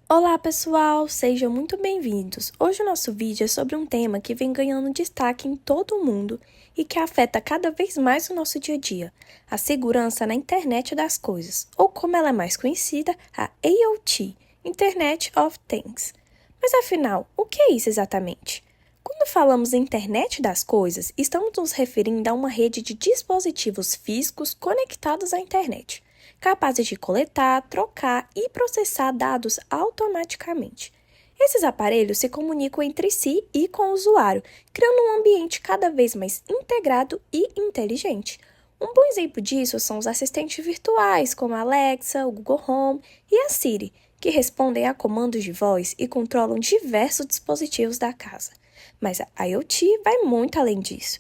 Olá pessoal, sejam muito bem-vindos. Hoje o nosso vídeo é sobre um tema que vem ganhando destaque em todo o mundo e que afeta cada vez mais o nosso dia a dia, a segurança na internet das coisas, ou como ela é mais conhecida, a IoT, Internet of Things. Mas afinal, o que é isso exatamente? Quando falamos em internet das coisas, estamos nos referindo a uma rede de dispositivos físicos conectados à internet, capazes de coletar, trocar e processar dados automaticamente. Esses aparelhos se comunicam entre si e com o usuário, criando um ambiente cada vez mais integrado e inteligente. Um bom exemplo disso são os assistentes virtuais, como a Alexa, o Google Home e a Siri, que respondem a comandos de voz e controlam diversos dispositivos da casa. Mas a IoT vai muito além disso.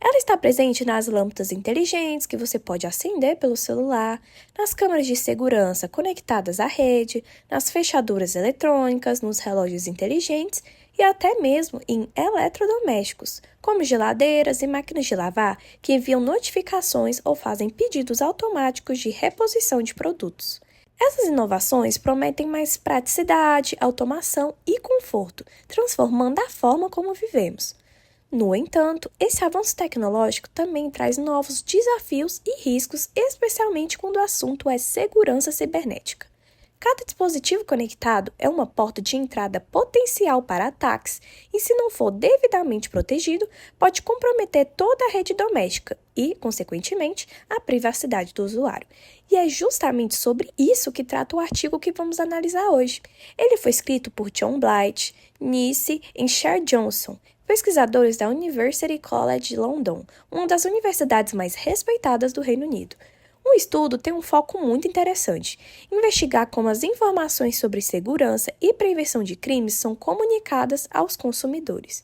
Ela está presente nas lâmpadas inteligentes que você pode acender pelo celular, nas câmeras de segurança conectadas à rede, nas fechaduras eletrônicas, nos relógios inteligentes e até mesmo em eletrodomésticos, como geladeiras e máquinas de lavar que enviam notificações ou fazem pedidos automáticos de reposição de produtos. Essas inovações prometem mais praticidade, automação e conforto, transformando a forma como vivemos. No entanto, esse avanço tecnológico também traz novos desafios e riscos, especialmente quando o assunto é segurança cibernética. Cada dispositivo conectado é uma porta de entrada potencial para ataques e, se não for devidamente protegido, pode comprometer toda a rede doméstica e, consequentemente, a privacidade do usuário. E é justamente sobre isso que trata o artigo que vamos analisar hoje. Ele foi escrito por John Blight, Nice e Cher Johnson, pesquisadores da University College London, uma das universidades mais respeitadas do Reino Unido. O estudo tem um foco muito interessante: investigar como as informações sobre segurança e prevenção de crimes são comunicadas aos consumidores.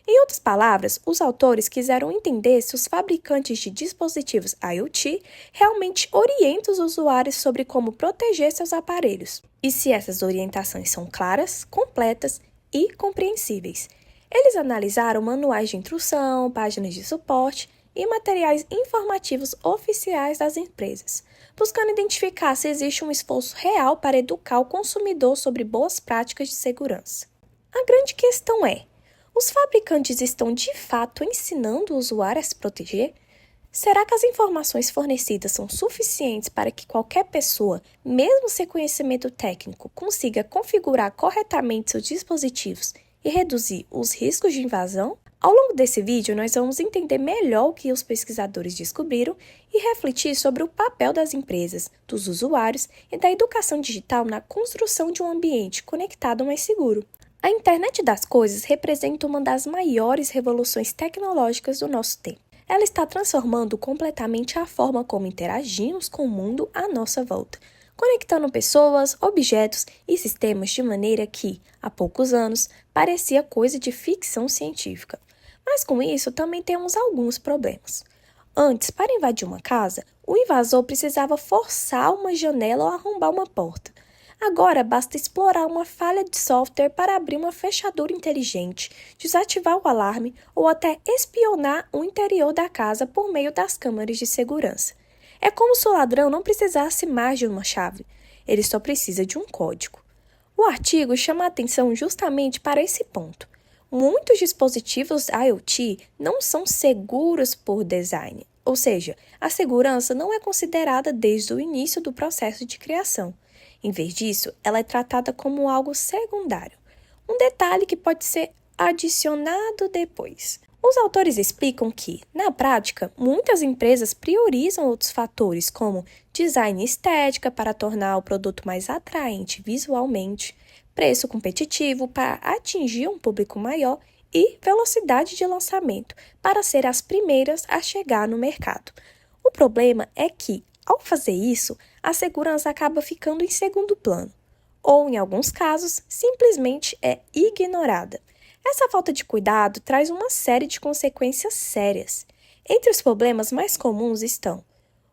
Em outras palavras, os autores quiseram entender se os fabricantes de dispositivos IoT realmente orientam os usuários sobre como proteger seus aparelhos, e se essas orientações são claras, completas e compreensíveis. Eles analisaram manuais de instrução, páginas de suporte e materiais informativos oficiais das empresas, buscando identificar se existe um esforço real para educar o consumidor sobre boas práticas de segurança. A grande questão é: os fabricantes estão de fato ensinando o usuário a se proteger? Será que as informações fornecidas são suficientes para que qualquer pessoa, mesmo sem conhecimento técnico, consiga configurar corretamente seus dispositivos e reduzir os riscos de invasão? Ao longo desse vídeo, nós vamos entender melhor o que os pesquisadores descobriram e refletir sobre o papel das empresas, dos usuários e da educação digital na construção de um ambiente conectado mais seguro. A internet das coisas representa uma das maiores revoluções tecnológicas do nosso tempo. Ela está transformando completamente a forma como interagimos com o mundo à nossa volta, conectando pessoas, objetos e sistemas de maneira que, há poucos anos, parecia coisa de ficção científica. Mas com isso também temos alguns problemas. Antes, para invadir uma casa, o invasor precisava forçar uma janela ou arrombar uma porta. Agora basta explorar uma falha de software para abrir uma fechadura inteligente, desativar o alarme ou até espionar o interior da casa por meio das câmeras de segurança. É como se o ladrão não precisasse mais de uma chave, ele só precisa de um código. O artigo chama a atenção justamente para esse ponto. Muitos dispositivos IoT não são seguros por design, ou seja, a segurança não é considerada desde o início do processo de criação. Em vez disso, ela é tratada como algo secundário, um detalhe que pode ser adicionado depois. Os autores explicam que, na prática, muitas empresas priorizam outros fatores, como design e estética para tornar o produto mais atraente visualmente, preço competitivo para atingir um público maior e velocidade de lançamento para ser as primeiras a chegar no mercado. O problema é que, ao fazer isso, a segurança acaba ficando em segundo plano, ou, em alguns casos, simplesmente é ignorada. Essa falta de cuidado traz uma série de consequências sérias. Entre os problemas mais comuns estão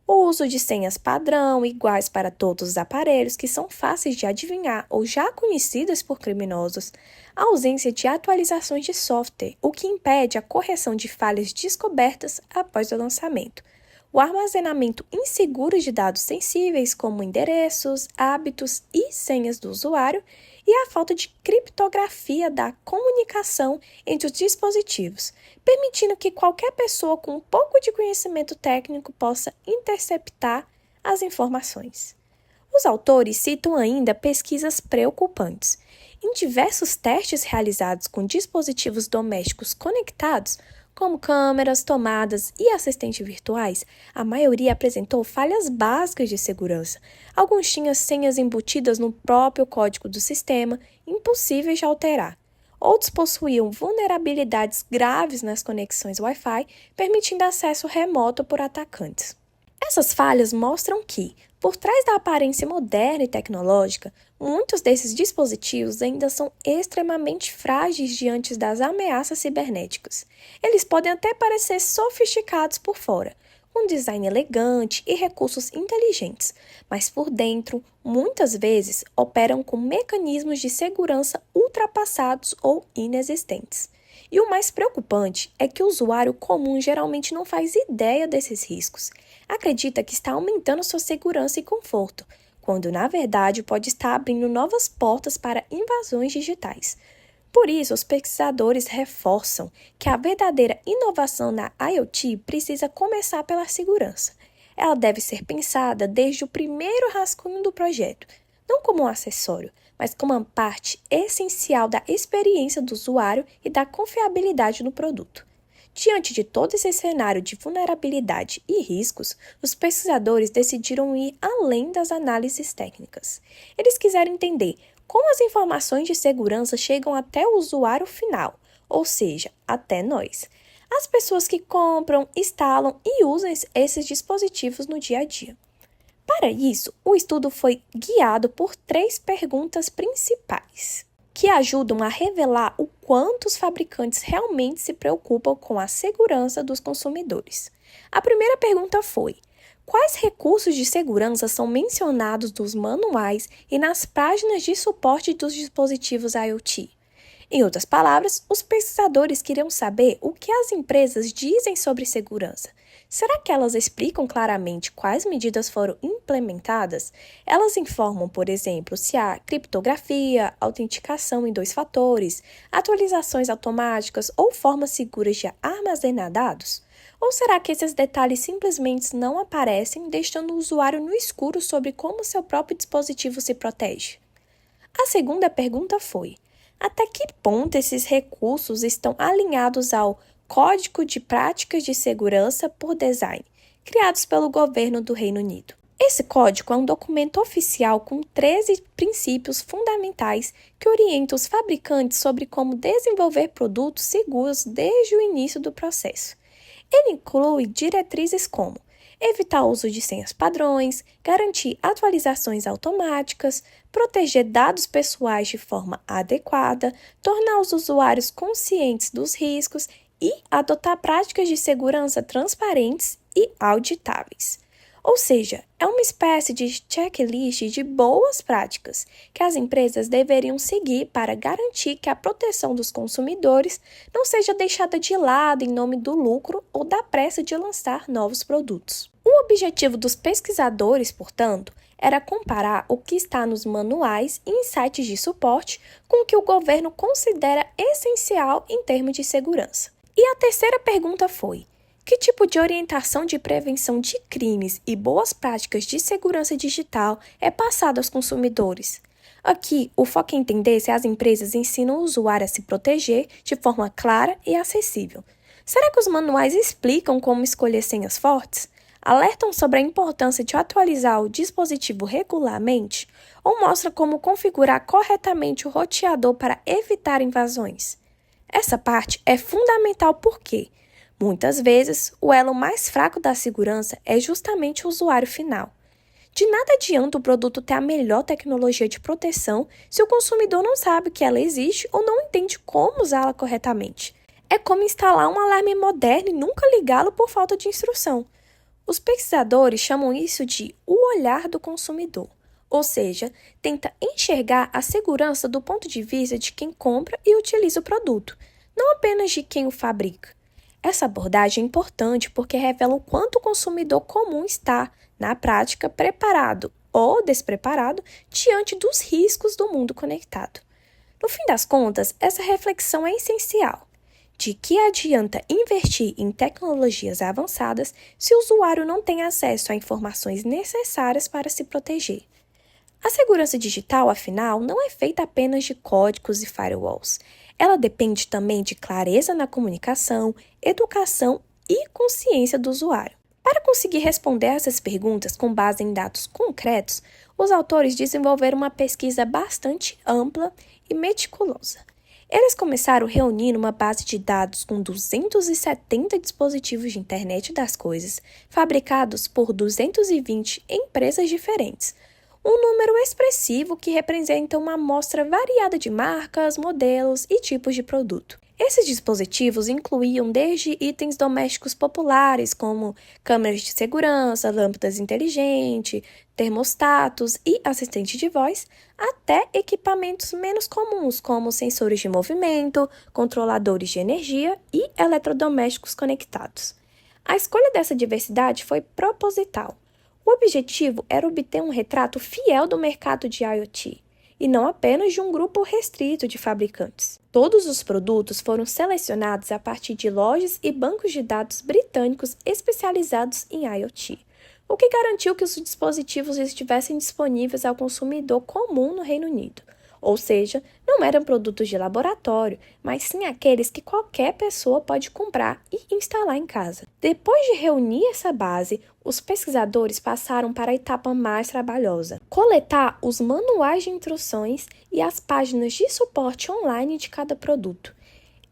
o uso de senhas padrão iguais para todos os aparelhos que são fáceis de adivinhar ou já conhecidas por criminosos, a ausência de atualizações de software, o que impede a correção de falhas descobertas após o lançamento, o armazenamento inseguro de dados sensíveis como endereços, hábitos e senhas do usuário e a falta de criptografia da comunicação entre os dispositivos, permitindo que qualquer pessoa com um pouco de conhecimento técnico possa interceptar as informações. Os autores citam ainda pesquisas preocupantes. Em diversos testes realizados com dispositivos domésticos conectados, como câmeras, tomadas e assistentes virtuais, a maioria apresentou falhas básicas de segurança. Alguns tinham senhas embutidas no próprio código do sistema, impossíveis de alterar. Outros possuíam vulnerabilidades graves nas conexões Wi-Fi, permitindo acesso remoto por atacantes. Essas falhas mostram que, por trás da aparência moderna e tecnológica, muitos desses dispositivos ainda são extremamente frágeis diante das ameaças cibernéticas. Eles podem até parecer sofisticados por fora, com design elegante e recursos inteligentes, mas por dentro, muitas vezes, operam com mecanismos de segurança ultrapassados ou inexistentes. E o mais preocupante é que o usuário comum geralmente não faz ideia desses riscos. Acredita que está aumentando sua segurança e conforto, quando na verdade pode estar abrindo novas portas para invasões digitais. Por isso, os pesquisadores reforçam que a verdadeira inovação na IoT precisa começar pela segurança. Ela deve ser pensada desde o primeiro rascunho do projeto, não como um acessório, mas como uma parte essencial da experiência do usuário e da confiabilidade no produto. Diante de todo esse cenário de vulnerabilidade e riscos, os pesquisadores decidiram ir além das análises técnicas. Eles quiseram entender como as informações de segurança chegam até o usuário final, ou seja, até nós, as pessoas que compram, instalam e usam esses dispositivos no dia a dia. Para isso, o estudo foi guiado por 3 perguntas principais, que ajudam a revelar o quanto os fabricantes realmente se preocupam com a segurança dos consumidores. A primeira pergunta foi: quais recursos de segurança são mencionados nos manuais e nas páginas de suporte dos dispositivos IoT? Em outras palavras, os pesquisadores queriam saber o que as empresas dizem sobre segurança. Será que elas explicam claramente quais medidas foram implementadas? Elas informam, por exemplo, se há criptografia, autenticação em 2 fatores, atualizações automáticas ou formas seguras de armazenar dados? Ou será que esses detalhes simplesmente não aparecem, deixando o usuário no escuro sobre como seu próprio dispositivo se protege? A segunda pergunta foi: até que ponto esses recursos estão alinhados ao Código de Práticas de Segurança por Design, criados pelo governo do Reino Unido? Esse código é um documento oficial com 13 princípios fundamentais que orientam os fabricantes sobre como desenvolver produtos seguros desde o início do processo. Ele inclui diretrizes como evitar o uso de senhas padrões, garantir atualizações automáticas, proteger dados pessoais de forma adequada, tornar os usuários conscientes dos riscos e adotar práticas de segurança transparentes e auditáveis. Ou seja, é uma espécie de checklist de boas práticas que as empresas deveriam seguir para garantir que a proteção dos consumidores não seja deixada de lado em nome do lucro ou da pressa de lançar novos produtos. O objetivo dos pesquisadores, portanto, era comparar o que está nos manuais e em sites de suporte com o que o governo considera essencial em termos de segurança. E a terceira pergunta foi: que tipo de orientação de prevenção de crimes e boas práticas de segurança digital é passado aos consumidores? Aqui, o foco é entender se as empresas ensinam o usuário a se proteger de forma clara e acessível. Será que os manuais explicam como escolher senhas fortes? Alertam sobre a importância de atualizar o dispositivo regularmente? Ou mostram como configurar corretamente o roteador para evitar invasões? Essa parte é fundamental porque, muitas vezes, o elo mais fraco da segurança é justamente o usuário final. De nada adianta o produto ter a melhor tecnologia de proteção se o consumidor não sabe que ela existe ou não entende como usá-la corretamente. É como instalar um alarme moderno e nunca ligá-lo por falta de instrução. Os pesquisadores chamam isso de o olhar do consumidor, ou seja, tenta enxergar a segurança do ponto de vista de quem compra e utiliza o produto, não apenas de quem o fabrica. Essa abordagem é importante porque revela o quanto o consumidor comum está, na prática, preparado ou despreparado diante dos riscos do mundo conectado. No fim das contas, essa reflexão é essencial. De que adianta investir em tecnologias avançadas se o usuário não tem acesso a informações necessárias para se proteger? A segurança digital, afinal, não é feita apenas de códigos e firewalls. Ela depende também de clareza na comunicação, educação e consciência do usuário. Para conseguir responder essas perguntas com base em dados concretos, os autores desenvolveram uma pesquisa bastante ampla e meticulosa. Eles começaram reunindo uma base de dados com 270 dispositivos de internet das coisas, fabricados por 220 empresas diferentes, um número expressivo que representa uma amostra variada de marcas, modelos e tipos de produto. Esses dispositivos incluíam desde itens domésticos populares, como câmeras de segurança, lâmpadas inteligentes, termostatos e assistente de voz, até equipamentos menos comuns, como sensores de movimento, controladores de energia e eletrodomésticos conectados. A escolha dessa diversidade foi proposital. O objetivo era obter um retrato fiel do mercado de IoT, e não apenas de um grupo restrito de fabricantes. Todos os produtos foram selecionados a partir de lojas e bancos de dados britânicos especializados em IoT, o que garantiu que os dispositivos estivessem disponíveis ao consumidor comum no Reino Unido. Ou seja, não eram produtos de laboratório, mas sim aqueles que qualquer pessoa pode comprar e instalar em casa. Depois de reunir essa base, os pesquisadores passaram para a etapa mais trabalhosa: coletar os manuais de instruções e as páginas de suporte online de cada produto.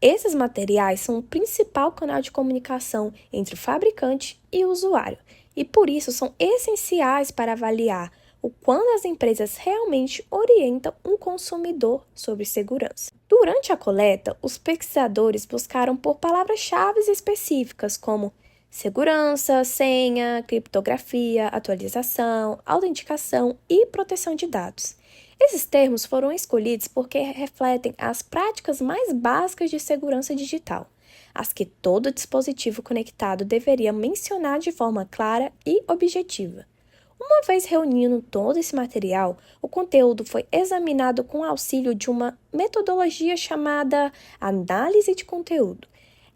Esses materiais são o principal canal de comunicação entre o fabricante e o usuário, e por isso são essenciais para avaliar o quanto as empresas realmente orientam um consumidor sobre segurança. Durante a coleta, os pesquisadores buscaram por palavras-chave específicas como segurança, senha, criptografia, atualização, autenticação e proteção de dados. Esses termos foram escolhidos porque refletem as práticas mais básicas de segurança digital, as que todo dispositivo conectado deveria mencionar de forma clara e objetiva. Uma vez reunindo todo esse material, o conteúdo foi examinado com o auxílio de uma metodologia chamada análise de conteúdo.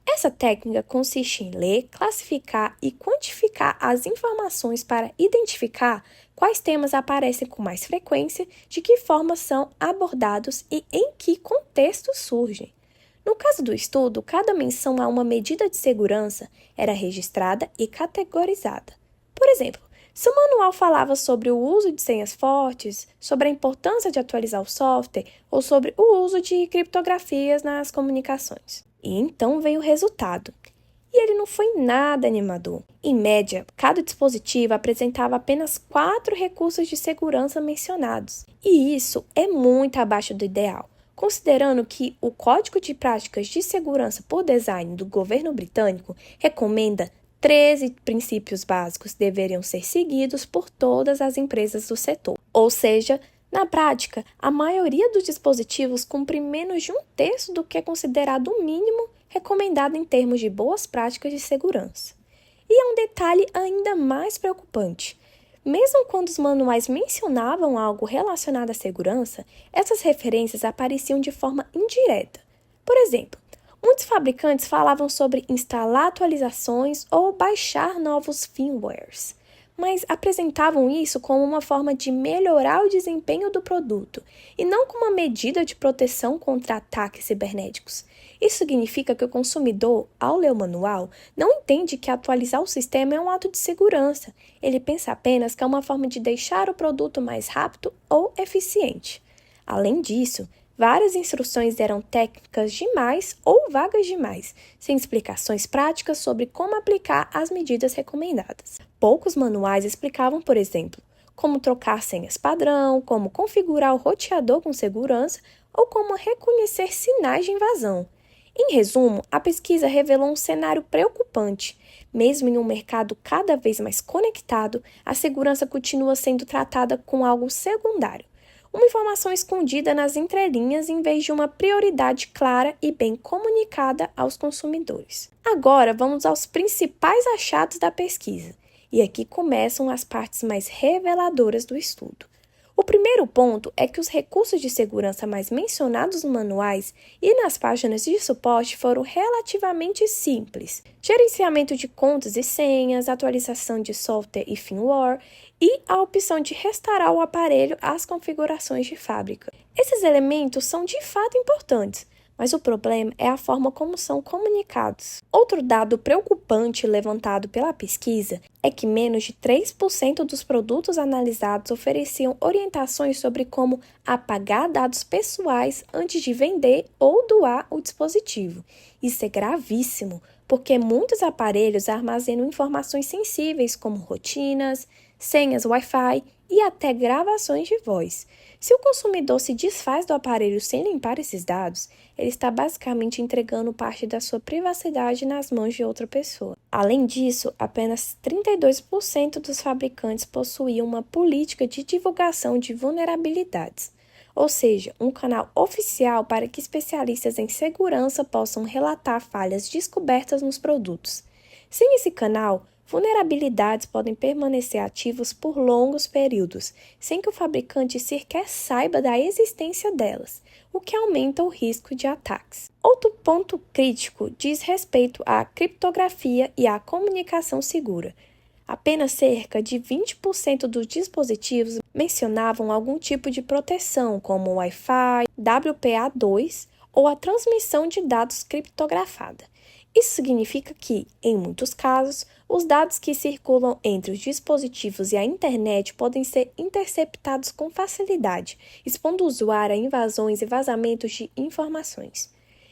Essa técnica consiste em ler, classificar e quantificar as informações para identificar quais temas aparecem com mais frequência, de que forma são abordados e em que contexto surgem. No caso do estudo, cada menção a uma medida de segurança era registrada e categorizada. Por exemplo, se o manual falava sobre o uso de senhas fortes, sobre a importância de atualizar o software ou sobre o uso de criptografias nas comunicações. E então veio o resultado. E ele não foi nada animador. Em média, cada dispositivo apresentava apenas 4 recursos de segurança mencionados. E isso é muito abaixo do ideal, considerando que o Código de Práticas de Segurança por Design do governo britânico recomenda 13 princípios básicos deveriam ser seguidos por todas as empresas do setor. Ou seja, na prática, a maioria dos dispositivos cumpre menos de 1/3 do que é considerado o mínimo recomendado em termos de boas práticas de segurança. E há um detalhe ainda mais preocupante. Mesmo quando os manuais mencionavam algo relacionado à segurança, essas referências apareciam de forma indireta. Por exemplo, muitos fabricantes falavam sobre instalar atualizações ou baixar novos firmwares, mas apresentavam isso como uma forma de melhorar o desempenho do produto e não como uma medida de proteção contra ataques cibernéticos. Isso significa que o consumidor, ao ler o manual, não entende que atualizar o sistema é um ato de segurança. Ele pensa apenas que é uma forma de deixar o produto mais rápido ou eficiente. Além disso, várias instruções eram técnicas demais ou vagas demais, sem explicações práticas sobre como aplicar as medidas recomendadas. Poucos manuais explicavam, por exemplo, como trocar senhas padrão, como configurar o roteador com segurança ou como reconhecer sinais de invasão. Em resumo, a pesquisa revelou um cenário preocupante. Mesmo em um mercado cada vez mais conectado, a segurança continua sendo tratada como algo secundário, uma informação escondida nas entrelinhas em vez de uma prioridade clara e bem comunicada aos consumidores. Agora, vamos aos principais achados da pesquisa. E aqui começam as partes mais reveladoras do estudo. O primeiro ponto é que os recursos de segurança mais mencionados nos manuais e nas páginas de suporte foram relativamente simples. Gerenciamento de contas e senhas, atualização de software e firmware e a opção de restaurar o aparelho às configurações de fábrica. Esses elementos são de fato importantes, mas o problema é a forma como são comunicados. Outro dado preocupante levantado pela pesquisa é que menos de 3% dos produtos analisados ofereciam orientações sobre como apagar dados pessoais antes de vender ou doar o dispositivo. Isso é gravíssimo, porque muitos aparelhos armazenam informações sensíveis como rotinas, senhas Wi-Fi e até gravações de voz. Se o consumidor se desfaz do aparelho sem limpar esses dados, ele está basicamente entregando parte da sua privacidade nas mãos de outra pessoa. Além disso, apenas 32% dos fabricantes possuíam uma política de divulgação de vulnerabilidades, ou seja, um canal oficial para que especialistas em segurança possam relatar falhas descobertas nos produtos. Sem esse canal, vulnerabilidades podem permanecer ativas por longos períodos, sem que o fabricante sequer saiba da existência delas, o que aumenta o risco de ataques. Outro ponto crítico diz respeito à criptografia e à comunicação segura. Apenas cerca de 20% dos dispositivos mencionavam algum tipo de proteção, como Wi-Fi, WPA2 ou a transmissão de dados criptografada. Isso significa que, em muitos casos, os dados que circulam entre os dispositivos e a internet podem ser interceptados com facilidade, expondo o usuário a invasões e vazamentos de informações.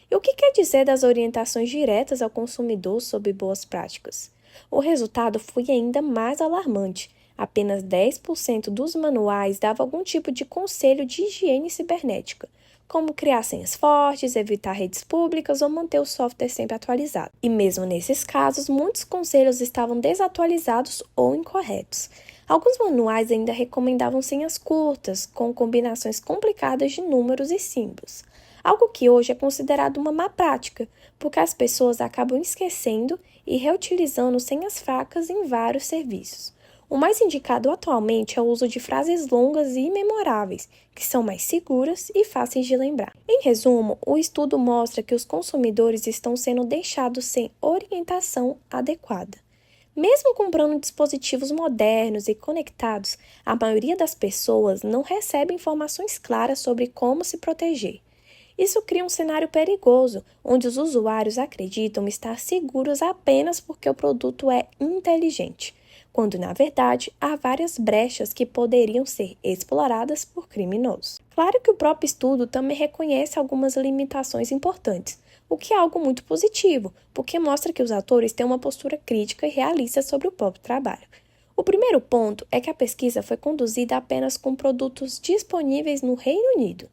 E o que quer dizer das orientações diretas ao consumidor sobre boas práticas? O resultado foi ainda mais alarmante. Apenas 10% dos manuais davam algum tipo de conselho de higiene cibernética, como criar senhas fortes, evitar redes públicas ou manter o software sempre atualizado. E mesmo nesses casos, muitos conselhos estavam desatualizados ou incorretos. Alguns manuais ainda recomendavam senhas curtas, com combinações complicadas de números e símbolos, algo que hoje é considerado uma má prática, porque as pessoas acabam esquecendo e reutilizando senhas fracas em vários serviços. O mais indicado atualmente é o uso de frases longas e memoráveis, que são mais seguras e fáceis de lembrar. Em resumo, o estudo mostra que os consumidores estão sendo deixados sem orientação adequada. Mesmo comprando dispositivos modernos e conectados, a maioria das pessoas não recebe informações claras sobre como se proteger. Isso cria um cenário perigoso, onde os usuários acreditam estar seguros apenas porque o produto é inteligente, quando, na verdade, há várias brechas que poderiam ser exploradas por criminosos. Claro que o próprio estudo também reconhece algumas limitações importantes, o que é algo muito positivo, porque mostra que os autores têm uma postura crítica e realista sobre o próprio trabalho. O primeiro ponto é que a pesquisa foi conduzida apenas com produtos disponíveis no Reino Unido.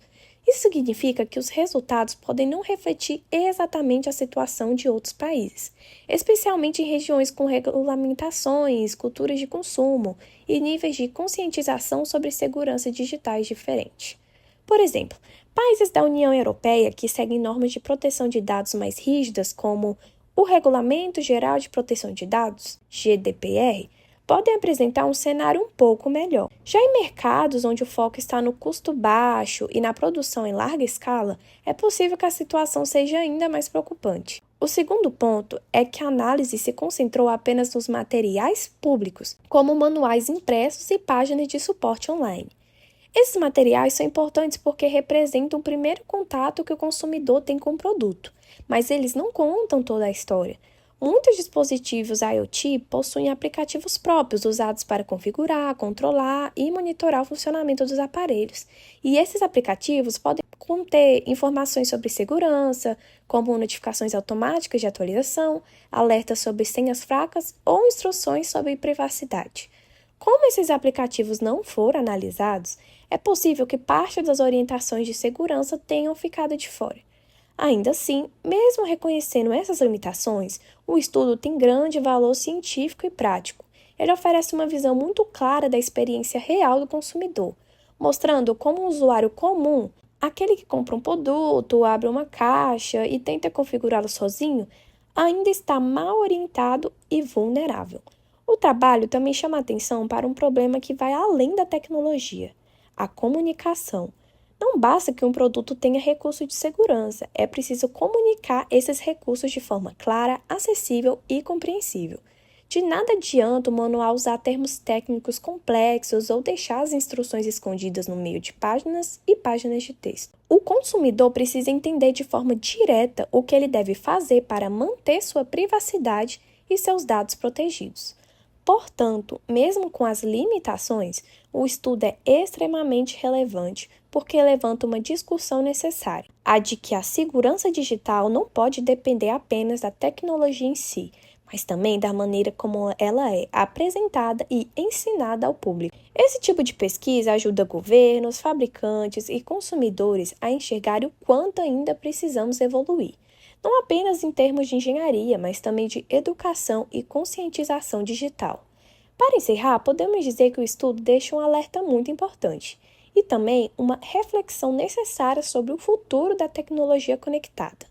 Isso significa que os resultados podem não refletir exatamente a situação de outros países, especialmente em regiões com regulamentações, culturas de consumo e níveis de conscientização sobre segurança digitais diferentes. Por exemplo, países da União Europeia que seguem normas de proteção de dados mais rígidas, como o Regulamento Geral de Proteção de Dados, GDPR, podem apresentar um cenário um pouco melhor. Já em mercados onde o foco está no custo baixo e na produção em larga escala, é possível que a situação seja ainda mais preocupante. O segundo ponto é que a análise se concentrou apenas nos materiais públicos, como manuais impressos e páginas de suporte online. Esses materiais são importantes porque representam o primeiro contato que o consumidor tem com o produto, mas eles não contam toda a história. Muitos dispositivos IoT possuem aplicativos próprios usados para configurar, controlar e monitorar o funcionamento dos aparelhos. E esses aplicativos podem conter informações sobre segurança, como notificações automáticas de atualização, alertas sobre senhas fracas ou instruções sobre privacidade. Como esses aplicativos não foram analisados, é possível que parte das orientações de segurança tenham ficado de fora. Ainda assim, mesmo reconhecendo essas limitações, o estudo tem grande valor científico e prático. Ele oferece uma visão muito clara da experiência real do consumidor, mostrando como um usuário comum, aquele que compra um produto, abre uma caixa e tenta configurá-lo sozinho, ainda está mal orientado e vulnerável. O trabalho também chama atenção para um problema que vai além da tecnologia: a comunicação. Não basta que um produto tenha recurso de segurança, é preciso comunicar esses recursos de forma clara, acessível e compreensível. De nada adianta o manual usar termos técnicos complexos ou deixar as instruções escondidas no meio de páginas e páginas de texto. O consumidor precisa entender de forma direta o que ele deve fazer para manter sua privacidade e seus dados protegidos. Portanto, mesmo com as limitações, o estudo é extremamente relevante porque levanta uma discussão necessária, a de que a segurança digital não pode depender apenas da tecnologia em si, mas também da maneira como ela é apresentada e ensinada ao público. Esse tipo de pesquisa ajuda governos, fabricantes e consumidores a enxergar o quanto ainda precisamos evoluir, não apenas em termos de engenharia, mas também de educação e conscientização digital. Para encerrar, podemos dizer que o estudo deixa um alerta muito importante e também uma reflexão necessária sobre o futuro da tecnologia conectada.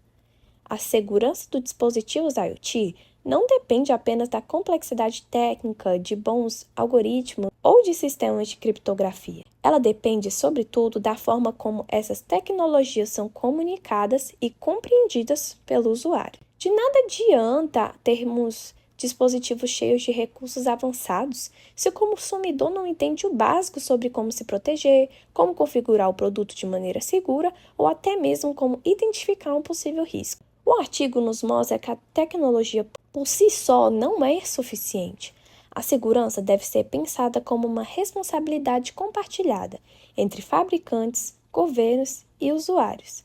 A segurança dos dispositivos IoT não depende apenas da complexidade técnica, de bons algoritmos ou de sistemas de criptografia. Ela depende, sobretudo, da forma como essas tecnologias são comunicadas e compreendidas pelo usuário. De nada adianta termos dispositivos cheios de recursos avançados se o consumidor não entende o básico sobre como se proteger, como configurar o produto de maneira segura ou até mesmo como identificar um possível risco. O artigo nos mostra que a tecnologia por si só não é suficiente. A segurança deve ser pensada como uma responsabilidade compartilhada entre fabricantes, governos e usuários.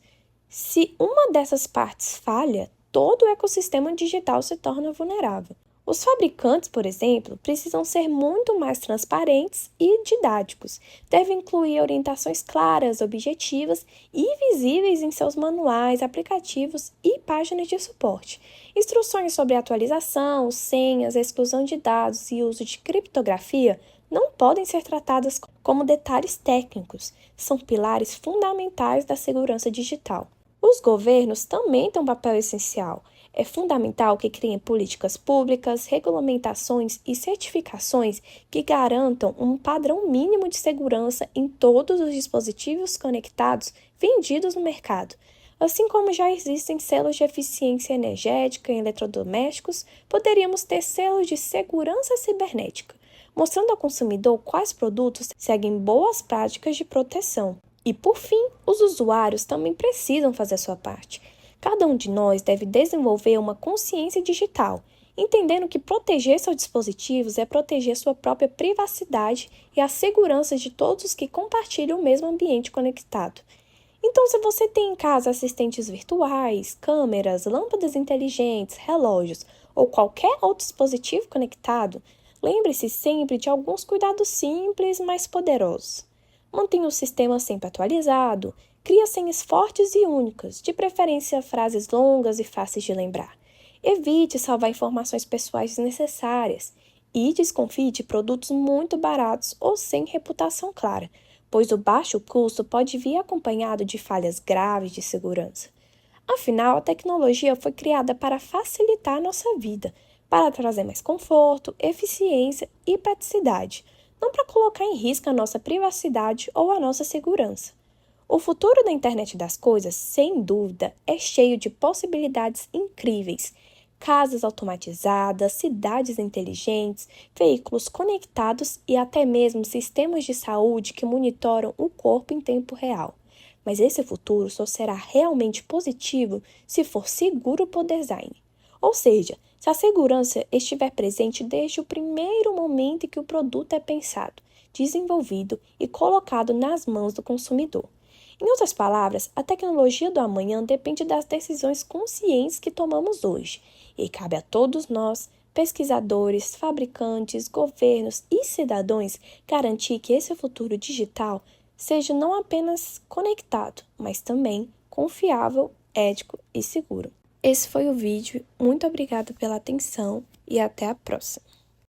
Se uma dessas partes falha, todo o ecossistema digital se torna vulnerável. Os fabricantes, por exemplo, precisam ser muito mais transparentes e didáticos. Devem incluir orientações claras, objetivas e visíveis em seus manuais, aplicativos e páginas de suporte. Instruções sobre atualização, senhas, exclusão de dados e uso de criptografia não podem ser tratadas como detalhes técnicos. São pilares fundamentais da segurança digital. Os governos também têm um papel essencial. É fundamental que criem políticas públicas, regulamentações e certificações que garantam um padrão mínimo de segurança em todos os dispositivos conectados vendidos no mercado. Assim como já existem selos de eficiência energética em eletrodomésticos, poderíamos ter selos de segurança cibernética, mostrando ao consumidor quais produtos seguem boas práticas de proteção. E, por fim, os usuários também precisam fazer a sua parte. Cada um de nós deve desenvolver uma consciência digital, entendendo que proteger seus dispositivos é proteger sua própria privacidade e a segurança de todos que compartilham o mesmo ambiente conectado. Então, se você tem em casa assistentes virtuais, câmeras, lâmpadas inteligentes, relógios ou qualquer outro dispositivo conectado, lembre-se sempre de alguns cuidados simples, mas poderosos. Mantenha o sistema sempre atualizado, crie senhas fortes e únicas, de preferência frases longas e fáceis de lembrar. Evite salvar informações pessoais desnecessárias e desconfie de produtos muito baratos ou sem reputação clara, pois o baixo custo pode vir acompanhado de falhas graves de segurança. Afinal, a tecnologia foi criada para facilitar a nossa vida, para trazer mais conforto, eficiência e praticidade, não para colocar em risco a nossa privacidade ou a nossa segurança. O futuro da internet das coisas, sem dúvida, é cheio de possibilidades incríveis. Casas automatizadas, cidades inteligentes, veículos conectados e até mesmo sistemas de saúde que monitoram o corpo em tempo real. Mas esse futuro só será realmente positivo se for seguro por design. Ou seja, se a segurança estiver presente desde o primeiro momento em que o produto é pensado, desenvolvido e colocado nas mãos do consumidor. Em outras palavras, a tecnologia do amanhã depende das decisões conscientes que tomamos hoje, e cabe a todos nós, pesquisadores, fabricantes, governos e cidadãos, garantir que esse futuro digital seja não apenas conectado, mas também confiável, ético e seguro. Esse foi o vídeo, muito obrigada pela atenção e até a próxima.